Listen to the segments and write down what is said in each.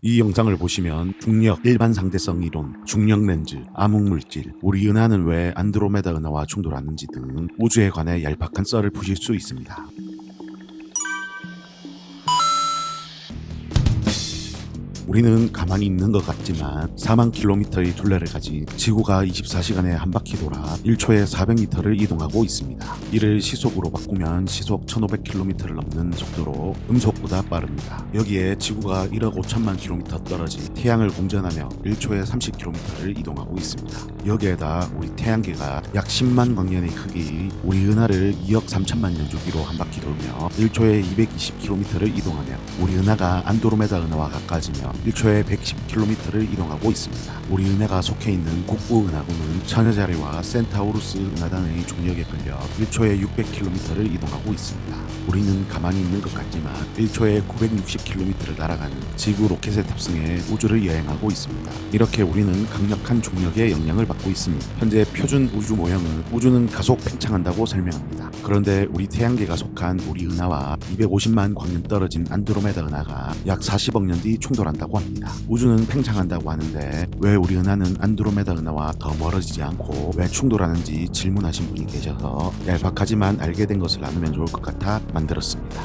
이 영상을 보시면 중력, 일반 상대성 이론, 중력 렌즈, 암흑물질, 우리 은하는 왜 안드로메다 은하와 충돌하는지 등 우주에 관해 얄팍한 썰을 푸실 수 있습니다. 우리는 가만히 있는 것 같지만 4만 킬로미터의 둘레를 가진 지구가 24시간에 한 바퀴 돌아 1초에 400m를 이동하고 있습니다. 이를 시속으로 바꾸면 시속 1500km를 넘는 속도로 음속보다 빠릅니다. 여기에 지구가 1억 5천만 킬로미터 떨어진 태양을 공전하며 1초에 30km를 이동하고 있습니다. 여기에다 우리 태양계가 약 10만 광년의 크기 우리 은하를 2억 3천만 년 주기로 한 바퀴 돌며 1초에 220km를 이동하며 우리 은하가 안드로메다 은하와 가까워지며 1초에 110km를 이동하고 있습니다. 우리 은하가 속해 있는 국부 은하군은 천여자리와 센타우루스 은하단의 중력에 끌려 1초에 600km를 이동하고 있습니다. 우리는 가만히 있는 것 같지만 1초에 960km를 날아가는 지구 로켓에 탑승해 우주를 여행하고 있습니다. 이렇게 우리는 강력한 중력의 영향을 받고 있습니다. 현재 표준 우주 모형은 우주는 가속 팽창한다고 설명합니다. 그런데 우리 태양계가 속한 우리 은하와 250만 광년 떨어진 안드로메다 은하가 약 40억 년 뒤 충돌한다고 합니다. 우주는 팽창한다고 하는데 왜 우리 은하는 안드로메다 은하와 더 멀어지지 않고 왜 충돌하는지 질문하신 분이 계셔서 얄팍하지만 알게 된 것을 나누면 좋을 것 같아 만들었습니다.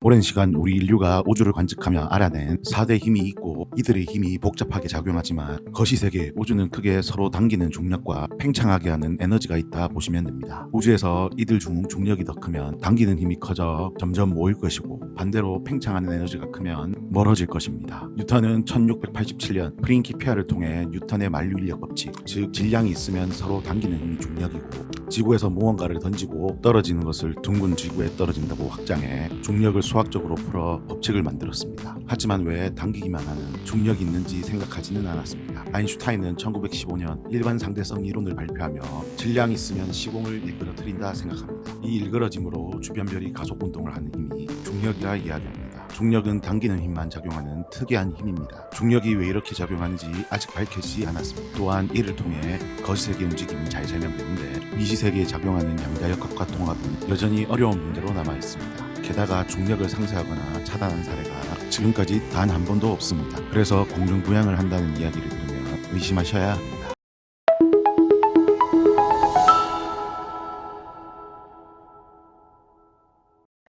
오랜 시간 우리 인류가 우주를 관측하며 알아낸 4대 힘이 있고 이들의 힘이 복잡하게 작용하지만 거시세계 우주는 크게 서로 당기는 중력과 팽창하게 하는 에너지가 있다 보시면 됩니다. 우주에서 이들 중 중력이 더 크면 당기는 힘이 커져 점점 모일 것이고 반대로 팽창하는 에너지가 크면 멀어질 것입니다. 뉴턴은 1687년 프린키피아를 통해 뉴턴의 만류인력 법칙, 즉 질량이 있으면 서로 당기는 힘이 중력이고 지구에서 무언가를 던지고 떨어지는 것을 둥근 지구에 떨어진다고 확장해 중력을 수학적으로 풀어 법칙을 만들었습니다. 하지만 왜 당기기만 하는 중력이 있는지 생각하지는 않았습니다. 아인슈타인은 1915년 일반 상대성 이론을 발표하며 질량이 있으면 시공을 일그러뜨린다 생각합니다. 이 일그러짐으로 주변 별이 가속 운동을 하는 힘이 중력이라 이야기합니다. 중력은 당기는 힘만 작용하는 특이한 힘입니다. 중력이 왜 이렇게 작용하는지 아직 밝혀지지 않았습니다. 또한 이를 통해 거시세계 움직임은 잘 설명되는데 미시세계에 작용하는 양자역학과 통합은 여전히 어려운 문제로 남아있습니다. 게다가 중력을 상쇄하거나 차단한 사례가 지금까지 단 한 번도 없습니다. 그래서 공중부양을 한다는 이야기를 들으면 의심하셔야 합니다.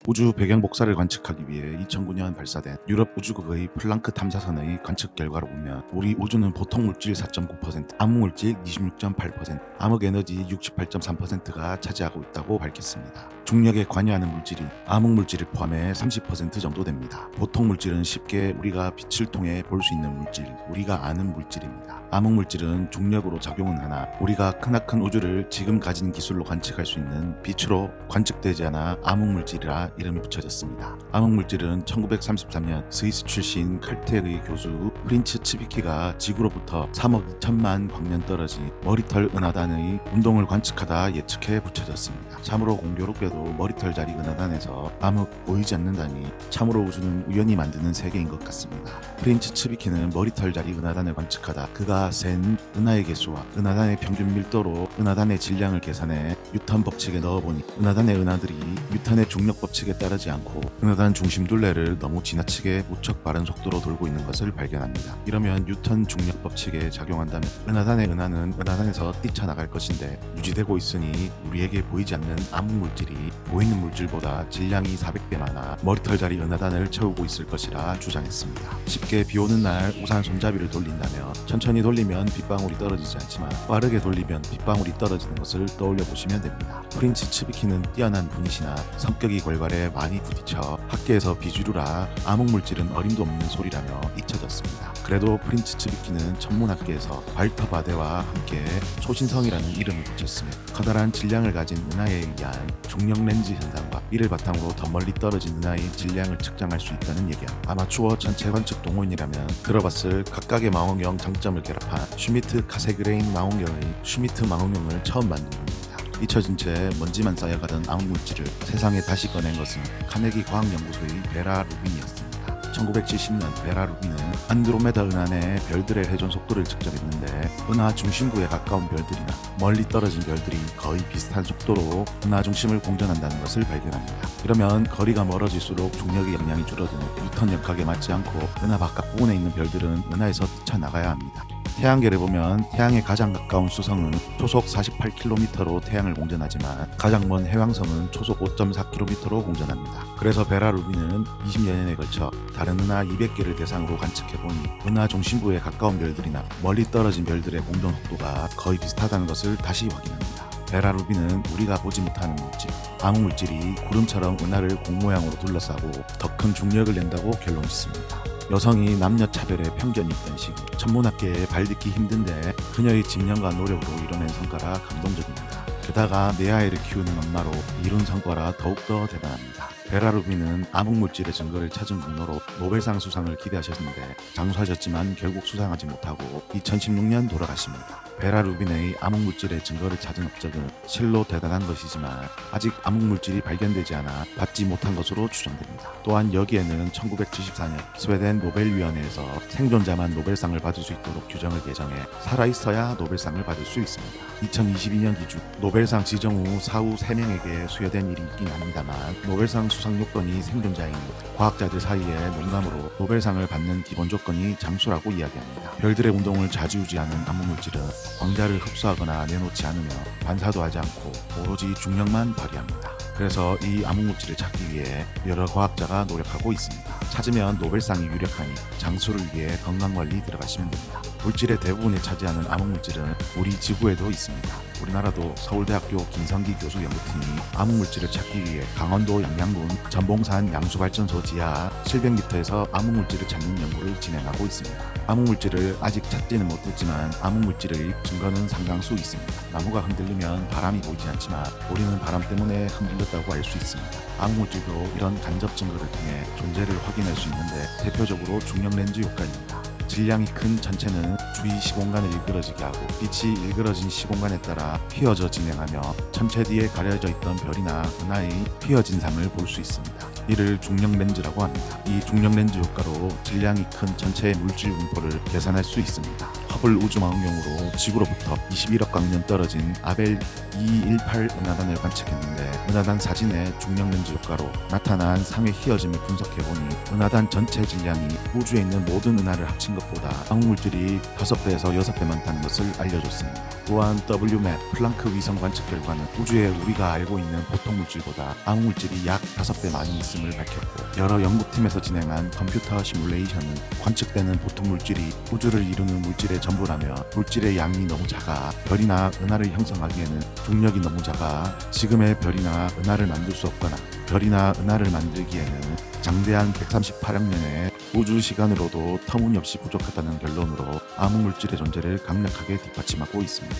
우주 배경 복사를 관측하기 위해 2009년 발사된 유럽 우주국의 플랑크 탐사선의 관측 결과로 보면 우리 우주는 보통 물질 4.9%, 암흑물질 26.8%, 암흑에너지 68.3%가 차지하고 있다고 밝혔습니다. 중력에 관여하는 물질이 암흑물질을 포함해 30% 정도 됩니다. 보통 물질은 쉽게 우리가 빛을 통해 볼 수 있는 물질, 우리가 아는 물질입니다. 암흑물질은 중력으로 작용은 하나 우리가 크나큰 우주를 지금 가진 기술로 관측할 수 있는 빛으로 관측되지 않아 암흑물질이라 이름이 붙여졌습니다. 암흑물질은 1933년 스위스 출신 칼텍의 교수 프린츠 츠비키가 지구로부터 3억 2천만 광년 떨어진 머리털 은하단의 운동을 관측하다 예측해 붙여졌습니다. 참으로 공교롭게도 머리털 자리 은하단에서 암흑 보이지 않는다니 참으로 우주는 우연히 만드는 세계인 것 같습니다. 프린츠 츠비키는 머리털 자리 은하단을 관측하다 그가 센 은하의 개수와 은하단의 평균 밀도로 은하단의 질량을 계산해 뉴턴 법칙에 넣어보니 은하단의 은하들이 뉴턴의 중력 법칙에 따르지 않고 은하단 중심 둘레를 너무 지나치게 무척 빠른 속도로 돌고 있는 것을 발견합니다. 이러면 뉴턴 중력 법칙에 작용한다면 은하단의 은하는 은하단에서 뛰쳐나갈 것인데 유지되고 있으니 우리에게 보이지 않는 암흑물질이 보이는 물질보다 질량이 400배 많아 머리털 자리 은하단을 채우고 있을 것이라 주장했습니다. 쉽게 비오는 날 우산 손잡이를 돌린다면 천천히 돌리면 빗방울이 떨어지지 않지만 빠르게 돌리면 빗방울이 떨어지는 것을 떠올려 보시면 됩니다. 프린츠 츠비키는 뛰어난 분이시나 성격이 걸괄해 많이 부딪혀 학계에서 비주류라 암흑물질은 어림도 없는 소리라며 잊혀졌습니다. 그래도 프린츠 츠비키는 천문학계에서 발터 바데와 함께 초신성이라는 이름을 붙였으며 커다란 질량을 가진 은하에 의한 중력 렌즈 현상과 이를 바탕으로 더 멀리 떨어진 은하의 질량을 측정할 수 있다는 얘기야. 아마추어 전체 관측 동호인이라면 들어봤을 각각의 망원경 장점을 결합한 슈미트 카세그레인 망원경의 슈미트 망원경을 처음 만든 겁니다. 잊혀진 채 먼지만 쌓여가던 암흑물질을 세상에 다시 꺼낸 것은 카네기 과학연구소의 베라 루빈이었습니다. 1970년 베라 루비는 안드로메다 은하의 별들의 회전 속도를 측정했는데 은하 중심부에 가까운 별들이나 멀리 떨어진 별들이 거의 비슷한 속도로 은하 중심을 공전한다는 것을 발견합니다. 이러면 거리가 멀어질수록 중력의 영향이 줄어드는 뉴턴 역학에 맞지 않고 은하 바깥 부분에 있는 별들은 은하에서 뛰쳐나가야 합니다. 태양계를 보면 태양에 가장 가까운 수성은 초속 48km로 태양을 공전하지만 가장 먼 해왕성은 초속 5.4km로 공전합니다. 그래서 베라 루비는 20년에 걸쳐 다른 은하 200개를 대상으로 관측해보니 은하 중심부에 가까운 별들이나 멀리 떨어진 별들의 공전 속도가 거의 비슷하다는 것을 다시 확인합니다. 베라 루비는 우리가 보지 못하는 물질, 암흑물질이 구름처럼 은하를 공 모양으로 둘러싸고 더 큰 중력을 낸다고 결론 짓습니다. 여성이 남녀 차별에 편견이 있던 시기, 천문학계에 발딛기 힘든데 그녀의 집념과 노력으로 이뤄낸 성과라 감동적입니다. 게다가 네 아이를 키우는 엄마로 이룬 성과라 더욱더 대단합니다. 베라 루비는 암흑물질의 증거를 찾은 공로로 노벨상 수상을 기대하셨는데 장수하셨지만 결국 수상하지 못하고 2016년 돌아가십니다. 베라 루빈의 암흑물질의 증거를 찾은 업적은 실로 대단한 것이지만 아직 암흑물질이 발견되지 않아 받지 못한 것으로 추정됩니다. 또한 여기에는 1974년 스웨덴 노벨위원회에서 생존자만 노벨상을 받을 수 있도록 규정을 개정해 살아있어야 노벨상을 받을 수 있습니다. 2022년 기준 노벨상 지정 후 사후 3명에게 수여된 일이 있긴 합니다만 노벨상 수상 요건이 생존자인 과학자들 사이에 농담으로 노벨상을 받는 기본 조건이 장수라고 이야기합니다. 별들의 운동을 좌지우지하는 암흑물질은 광자를 흡수하거나 내놓지 않으며 반사도 하지 않고 오로지 중력만 발휘합니다. 그래서 이 암흑물질을 찾기 위해 여러 과학자가 노력하고 있습니다. 찾으면 노벨상이 유력하니 장수를 위해 건강관리 들어가시면 됩니다. 물질의 대부분을 차지하는 암흑물질은 우리 지구에도 있습니다. 우리나라도 서울대학교 김성기 교수 연구팀이 암흑물질을 찾기 위해 강원도 양양군 전봉산 양수발전소 지하 700m에서 암흑물질을 찾는 연구를 진행하고 있습니다. 암흑물질을 아직 찾지는 못했지만 암흑물질의 증거는 상당수 있습니다. 나무가 흔들리면 바람이 보이지 않지만 우리는 바람 때문에 흔들렸다고 알 수 있습니다. 암흑물질도 이런 간접 증거를 통해 존재를 확인할 수 있는데 대표적으로 중력렌즈 효과입니다. 질량이 큰 전체는 주위 시공간을 일그러지게 하고 빛이 일그러진 시공간에 따라 휘어져 진행하며 전체 뒤에 가려져 있던 별이나 은하의 휘어진 삶을 볼 수 있습니다. 이를 중력렌즈라고 합니다. 이 중력렌즈 효과로 질량이 큰 전체의 물질 분포를 계산할 수 있습니다. 허블 우주망원경으로 지구로부터 21억 광년 떨어진 아벨 218 은하단을 관측했는데 은하단 사진의 중력렌즈 효과로 나타난 상의 휘어짐을 분석해보니 은하단 전체 질량이 우주에 있는 모든 은하를 합친 것보다 암흑물질이 5배에서 6배 많다는 것을 알려줬습니다. 또한 WMAP 플랑크 위성 관측 결과는 우주에 우리가 알고 있는 보통 물질보다 암흑물질이 약 5배 많이 있음을 밝혔고 여러 연구팀에서 진행한 컴퓨터 시뮬레이션은 관측되는 보통 물질이 우주를 이루는 물질의 전부라며 물질의 양이 너무 작아 별이나 은하를 형성하기에는 중력이 너무 작아 지금의 별이나 은하를 만들 수 없거나 별이나 은하를 만들기에는 장대한 138억 년의 우주 시간으로도 터무니없이 부족하다는 결론으로 암흑물질의 존재를 강력하게 뒷받침하고 있습니다.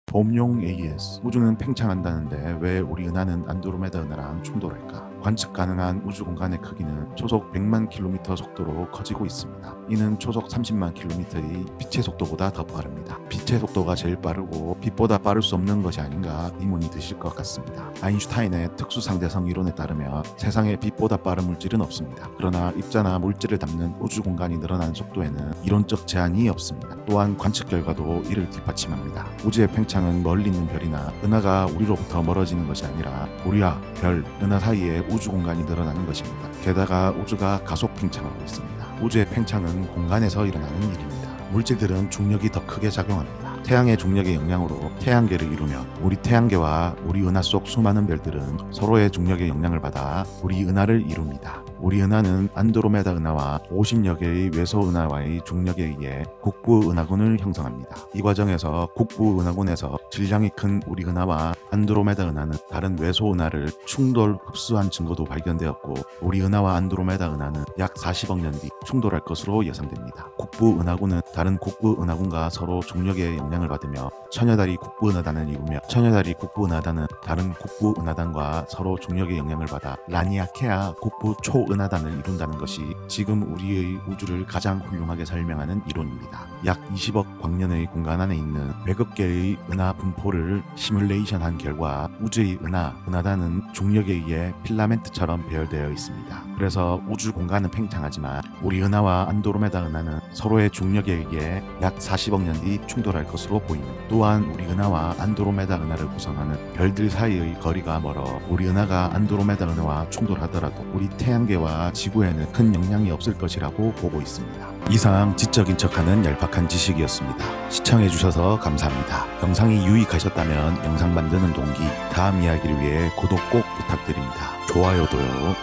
봄용 AES 우주는 팽창한다는데 왜 우리 은하는 안드로메다 은하랑 충돌할까? 관측 가능한 우주 공간의 크기는 초속 100만 킬로미터 속도로 커지고 있습니다. 이는 초속 30만 킬로미터의 빛의 속도보다 더 빠릅니다. 빛의 속도가 제일 빠르고 빛보다 빠를 수 없는 것이 아닌가 의문이 드실 것 같습니다. 아인슈타인의 특수상대성 이론에 따르면 세상에 빛보다 빠른 물질은 없습니다. 그러나 입자나 물질을 담는 우주 공간이 늘어나는 속도에는 이론적 제한이 없습니다. 또한 관측 결과도 이를 뒷받침합니다. 우주의 팽창은 멀리 있는 별이나 은하가 우리로부터 멀어지는 것이 아니라 우리와 별, 은하 사이에 우주 공간이 늘어나는 것입니다. 게다가 우주가 가속 팽창하고 있습니다. 우주의 팽창은 공간에서 일어나는 일입니다. 물질들은 중력이 더 크게 작용합니다. 태양의 중력의 영향으로 태양계를 이루며 우리 태양계와 우리 은하 속 수많은 별들은 서로의 중력의 영향을 받아 우리 은하를 이룹니다. 우리 은하는 안드로메다 은하와 50여 개의 외소 은하와의 중력에 의해 국부 은하군을 형성합니다. 이 과정에서 국부 은하군에서 질량이 큰 우리 은하와 안드로메다 은하는 다른 외소 은하를 충돌 흡수한 증거도 발견되었고 우리 은하와 안드로메다 은하는 약 40억 년 뒤 충돌할 것으로 예상됩니다. 국부 은하군은 다른 국부 은하군과 서로 중력의 영향을 받으며 처녀다리 국부 은하단을 이루며 처녀다리 국부 은하단은 다른 국부 은하단과 서로 중력의 영향을 받아 라니아케아 국부 초 초은하단을 이룬다는 것이 지금 우리의 우주를 가장 훌륭하게 설명하는 이론입니다. 약 20억 광년의 공간 안에 있는 100억 개의 은하 분포를 시뮬레이션한 결과 우주의 은하단은 중력에 의해 필라멘트처럼 배열되어 있습니다. 그래서 우주 공간은 팽창하지만 우리 은하와 안드로메다 은하는 서로의 중력에 의해 약 40억 년 뒤 충돌할 것으로 보입니다. 또한 우리 은하와 안드로메다 은하를 구성하는 별들 사이의 거리가 멀어 우리 은하가 안드로메다 은하와 충돌하더라도 우리 태양계와 지구에는 큰 영향이 없을 것이라고 보고 있습니다. 이상 지적인 척하는 얄팍한 지식이었습니다. 시청해주셔서 감사합니다. 영상이 유익하셨다면 영상 만드는 동기, 다음 이야기를 위해 구독 꼭 부탁드립니다. 좋아요도요.